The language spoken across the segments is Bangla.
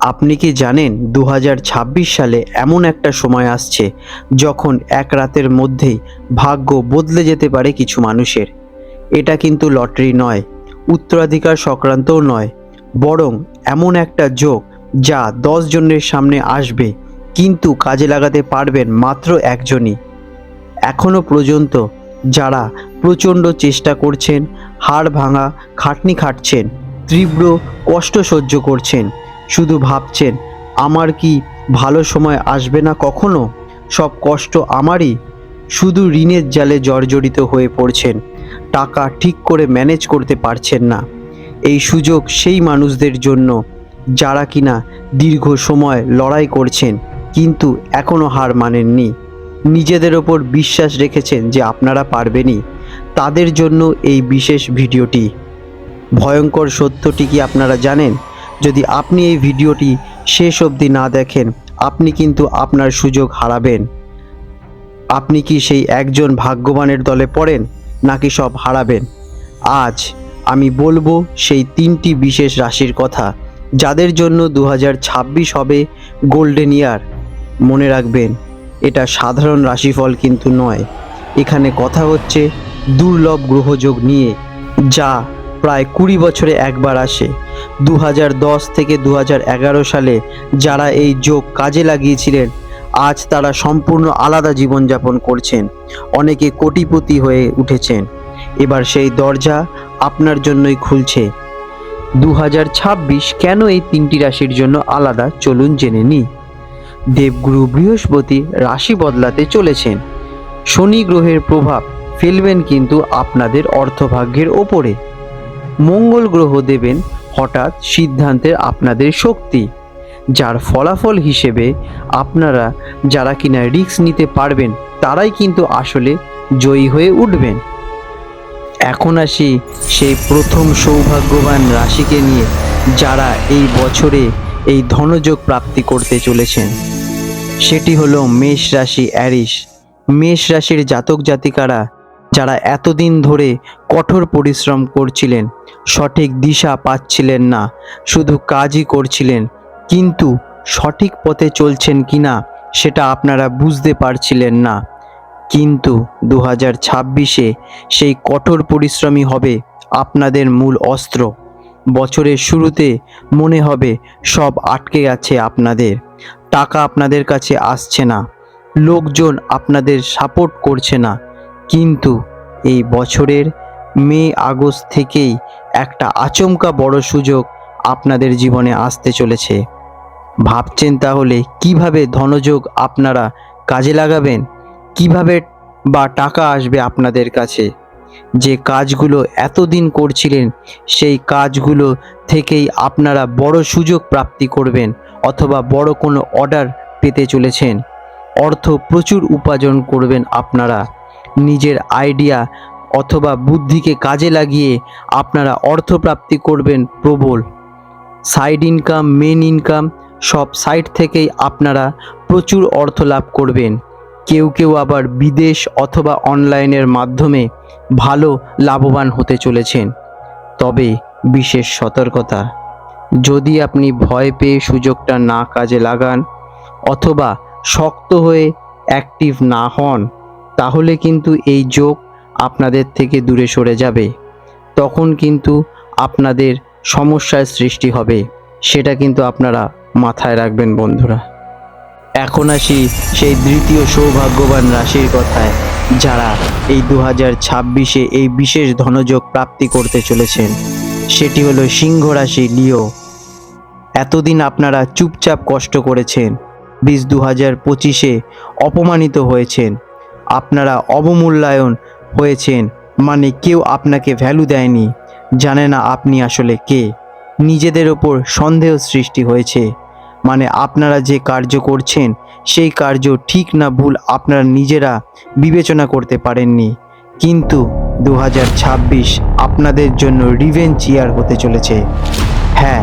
আপনি কি জানেন 2026 সালে এমন একটা সময় আসছে যখন এক রাতের মধ্যেই ভাগ্য বদলে যেতে পারে কিছু মানুষের। এটা কিন্তু লটারি নয়, উত্তরাধিকার সংক্রান্তও নয়, বরং এমন একটা যোগ যা 10 জনের সামনে আসবে, কিন্তু কাজে লাগাতে পারবেন মাত্র একজনই। এখনো পর্যন্ত যারা প্রচণ্ড চেষ্টা করছেন, হাড় ভাঙা খাটনি খাটছেন, তীব্র কষ্ট সহ্য করছেন, শুধু ভাবছেন আমার কি ভালো সময় আসবে না কখনো, সব কষ্ট আমারই, শুধু ঋণের জালে জর্জরিত হয়ে পড়ছেন, টাকা ঠিক করে ম্যানেজ করতে পারছেন না। এই সুযোগ সেই মানুষদের জন্য যারা কিনা দীর্ঘ সময় লড়াই করছেন কিন্তু এখনও হার মানেননি, নিজেদের ওপর বিশ্বাস রেখেছেন যে আপনারা পারবেনই। তাদের জন্য এই বিশেষ ভিডিওটি। ভয়ঙ্কর সত্যটি কি আপনারা জানেন? যদি আপনি এই ভিডিওটি শেষ অবধি না দেখেন, আপনি কিন্তু আপনার সুযোগ হারাবেন। আপনি কি সেই একজন ভাগ্যবানের দলে পড়েন, নাকি সব হারাবেন? আজ আমি বলবো সেই 3টি বিশেষ রাশির কথা, যাদের জন্য 2026 হবে গোল্ডেন ইয়ার। মনে রাখবেন, এটা সাধারণ রাশিফল কিন্তু নয়। এখানে কথা হচ্ছে দুর্লভ গ্রহযোগ নিয়ে, যা প্রায় 20 বছরে একবার আসে। 2010 থেকে 2011 সালে যারা এই যোগ কাজে লাগিয়েছিলেন, আজ তারা সম্পূর্ণ আলাদা জীবনযাপন করছেন, অনেকে কোটিপতি হয়ে উঠেছেন। এবার সেই দরজা আপনার জন্যই খুলছে। 2026 কেন এই 3টি রাশির জন্য আলাদা, চলুন জেনে নিই। দেবগুরু বৃহস্পতি রাশি বদলাতে চলেছেন। শনি গ্রহের প্রভাব ফেলবেন কিন্তু আপনাদের অর্থভাগ্যের ওপরে। মঙ্গল গ্রহ দেবেন হঠাৎ সিদ্ধান্তের আপনাদের শক্তি, যার ফলাফল হিসেবে আপনারা যারা কিনা রিস্ক নিতে পারবেন তারাই কিন্তু আসলে জয়ী হয়ে উঠবেন। এখন আসি সেই প্রথম সৌভাগ্যবান রাশিকে নিয়ে, যারা এই বছরে এই ধনযোগ প্রাপ্তি করতে চলেছেন। সেটি হলো মেষ রাশি, অ্যারিস। মেষ রাশির জাতক জাতিকারা যারা এতদিন ধরে কঠোর পরিশ্রম করছিলেন, সঠিক দিশা পাচ্ছিলেন না, শুধু কাজই করছিলেন, কিন্তু সঠিক পথে চলছেন কিনা সেটা আপনারা বুঝতে পারছিলেন না। কিন্তু 2026-এ সেই কঠোর পরিশ্রমই হবে আপনাদের মূল অস্ত্র। বছরের শুরুতে মনে হবে সব আটকে গেছে আপনাদের, টাকা আপনাদের কাছে আসছে না, লোকজন আপনাদের সাপোর্ট করছে না, কিন্তু এই বছরের মে আগস্ট থেকেই একটা আচমকা বড় সুযোগ আপনাদের জীবনে আসতে চলেছে। ভাবছেন তাহলে কিভাবে ধনযোগ আপনারা কাজে লাগাবেন, কিভাবে বা টাকা আসবে আপনাদের কাছে? যে কাজগুলো এতদিন করছিলেন সেই কাজগুলো থেকেই আপনারা বড় সুযোগ প্রাপ্তি করবেন, অথবা বড় কোনো অর্ডার পেতে চলেছেন। অর্থ প্রচুর উপার্জন করবেন আপনারা। নিজের আইডিয়া অথবা বুদ্ধিকে কাজে লাগিয়ে আপনারা অর্থ প্রাপ্তি করবেন প্রবল। সাইড ইনকাম, মেন ইনকাম, সব সাইড থেকেই আপনারা প্রচুর অর্থ লাভ করবেন। কেউ কেউ আবার বিদেশ অথবা অনলাইনের মাধ্যমে ভালো লাভবান হতে চলেছেন। তবে বিশেষ সতর্কতা, যদি আপনি ভয় পেয়ে সুযোগটা না কাজে লাগান অথবা শক্ত হয়ে অ্যাক্টিভ না হন, তাহলে কিন্তু এই যোগ আপনাদের থেকে দূরে সরে যাবে। তখন কিন্তু আপনাদের সমস্যার সৃষ্টি হবে, সেটা কিন্তু আপনারা মাথায় রাখবেন বন্ধুরা। এখন আসি সেই দ্বিতীয় সৌভাগ্যবান রাশির কথায়, যারা এই 2026-এ এই বিশেষ ধনযোগ প্রাপ্তি করতে চলেছেন। সেটি হলো সিংহ রাশি, লিও। এতদিন আপনারা চুপচাপ কষ্ট করেছেন, 2025-এ অপমানিত হয়েছেন, আপনারা অবমূল্যায়ন হয়েছেন, মানে কেউ আপনাকে ভ্যালু দেয়নি, জানে না আপনি আসলে কে। নিজেদের ওপর সন্দেহ সৃষ্টি হয়েছে, মানে আপনারা যে কার্য করছেন সেই কার্য ঠিক না ভুল আপনারা নিজেরা বিবেচনা করতে পারেননি। কিন্তু 2026 আপনাদের জন্য রিভেঞ্জ ইয়ার হতে চলেছে। হ্যাঁ,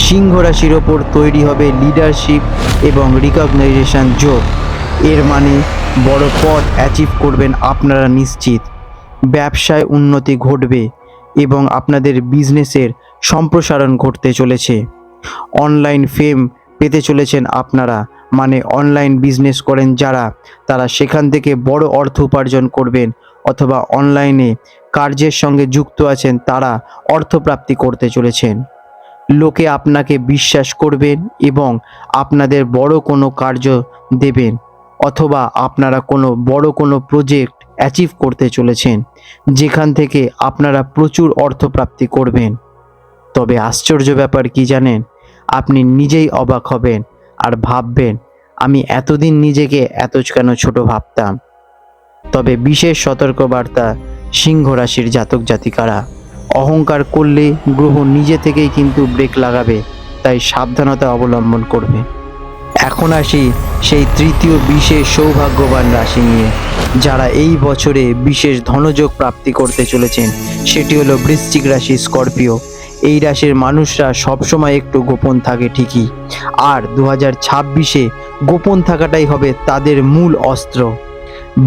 সিংহ রাশির ওপর তৈরি হবে লিডারশিপ এবং রিকগনাইজেশন যোগ। এর মানে বড় পদ অ্যাচিভ করবেন আপনারা নিশ্চিত। ব্যবসায় উন্নতি ঘটবে এবং আপনাদের বিজনেসের সম্প্রসারণ ঘটতে চলেছে। অনলাইন ফেম পেতে চলেছেন আপনারা, মানে অনলাইন বিজনেস করেন যারা, তারা সেখান থেকে বড় অর্থ উপার্জন করবেন, অথবা অনলাইনে কার্যের সঙ্গে যুক্ত আছেন তারা অর্থপ্রাপ্তি করতে চলেছেন। লোকে আপনাকে বিশ্বাস করবেন এবং আপনাদের বড় কোনো কার্য দেবেন, অথবা আপনারা বড় কোনো প্রজেক্ট অ্যাচিভ করতে চলেছেন, যেখান থেকে আপনারা প্রচুর অর্থপ্রাপ্তি করবেন। তবে আশ্চর্য ব্যাপার কি জানেন? আপনি নিজেই অবাক হবেন আর ভাববেন, আমি এতদিন নিজেকে এত কেন ছোট ভাবতাম। তবে বিশেষ সতর্কবার্তা সিংহ রাশির জাতক জাতিকারা, অহংকার করলে গ্রহ নিজে থেকেই কিন্তু ব্রেক লাগাবে, তাই সাবধানতা অবলম্বন করবে। এখন আসি সেই তৃতীয় বিশেষ সৌভাগ্যবান রাশি নিয়ে, যারা এই বছরে বিশেষ ধনযোগ প্রাপ্তি করতে চলেছেন। সেটি হলো বৃশ্চিক রাশি, স্করপিও। এই রাশির মানুষরা সবসময় একটু গোপন থাকে ঠিকই, আর 2026-এ গোপন থাকাটাই হবে তাদের মূল অস্ত্র।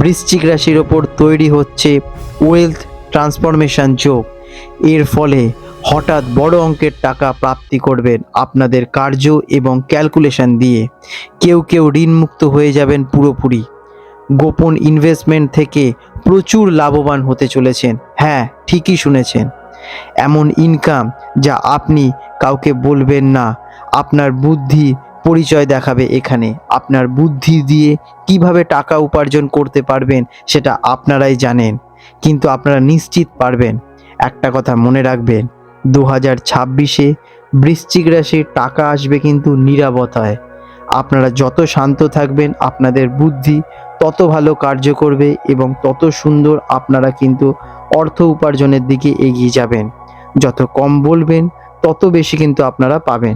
বৃশ্চিক রাশির ওপর তৈরি হচ্ছে ওয়েলথ ট্রান্সফরমেশন যোগ। এর ফলে হঠাৎ বড় অঙ্কের টাকা প্রাপ্তি করবেন আপনাদের কার্য এবং ক্যালকুলেশন দিয়ে। কেউ কেউ ঋণমুক্ত হয়ে যাবেন পুরোপুরি। গোপন ইনভেস্টমেন্ট থেকে প্রচুর লাভবান হতে চলেছেন। হ্যাঁ, ঠিকই শুনেছেন, এমন ইনকাম যা আপনি কাউকে বলবেন না। আপনার বুদ্ধি পরিচয় দেখাবে এখানে। আপনার বুদ্ধি দিয়ে কিভাবে টাকা উপার্জন করতে পারবেন সেটা আপনারাই জানেন, কিন্তু আপনারা নিশ্চিত পারবেন। একটা কথা মনে রাখবেন, 2026-এ বৃশ্চিক রাশির টাকা আসবে কিন্তু নীরবতায়। আপনারা যত শান্ত থাকবেন আপনাদের বুদ্ধি তত ভালো কার্য করবে এবং তত সুন্দর আপনারা কিন্তু অর্থ উপার্জনের দিকে এগিয়ে যাবেন। যত কম বলবেন তত বেশি কিন্তু আপনারা পাবেন।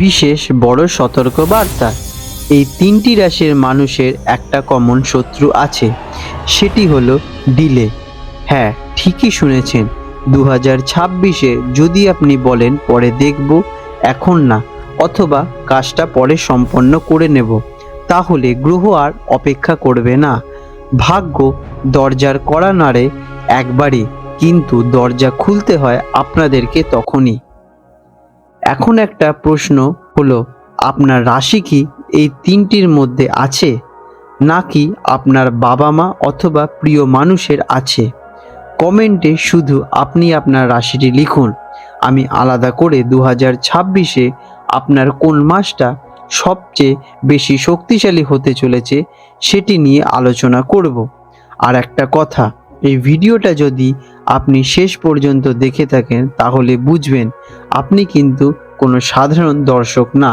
বিশেষ বড় সতর্কবার্তা, এই তিনটি রাশির মানুষের একটা কমন শত্রু আছে, সেটি হলো ডিলে। হ্যাঁ, ঠিকই শুনেছেন, 2026-এ যদি আপনি বলেন পরে দেখব, এখন না, অথবা কাজটা পরে সম্পন্ন করে নেব, তাহলে গ্রহ আর অপেক্ষা করবে না। ভাগ্য দরজার কড়া নাড়ে একবারই, কিন্তু দরজা খুলতে হয় আপনাদেরকে তখনই। এখন একটা প্রশ্ন হলো, আপনার রাশি কি এই তিনটির মধ্যে আছে, নাকি আপনার বাবা মা অথবা প্রিয় মানুষের আছে? কমেন্টে শুধু আপনি আপনার রাশিটি লিখুন। আমি আলাদা করে 2026-এ আপনার কোন মাসটা সবচেয়ে বেশি শক্তিশালী হতে চলেছে সেটি নিয়ে আলোচনা করব। আর একটা কথা, এই ভিডিওটা যদি আপনি শেষ পর্যন্ত দেখে থাকেন তাহলে বুঝবেন আপনি কিন্তু কোনো সাধারণ দর্শক না।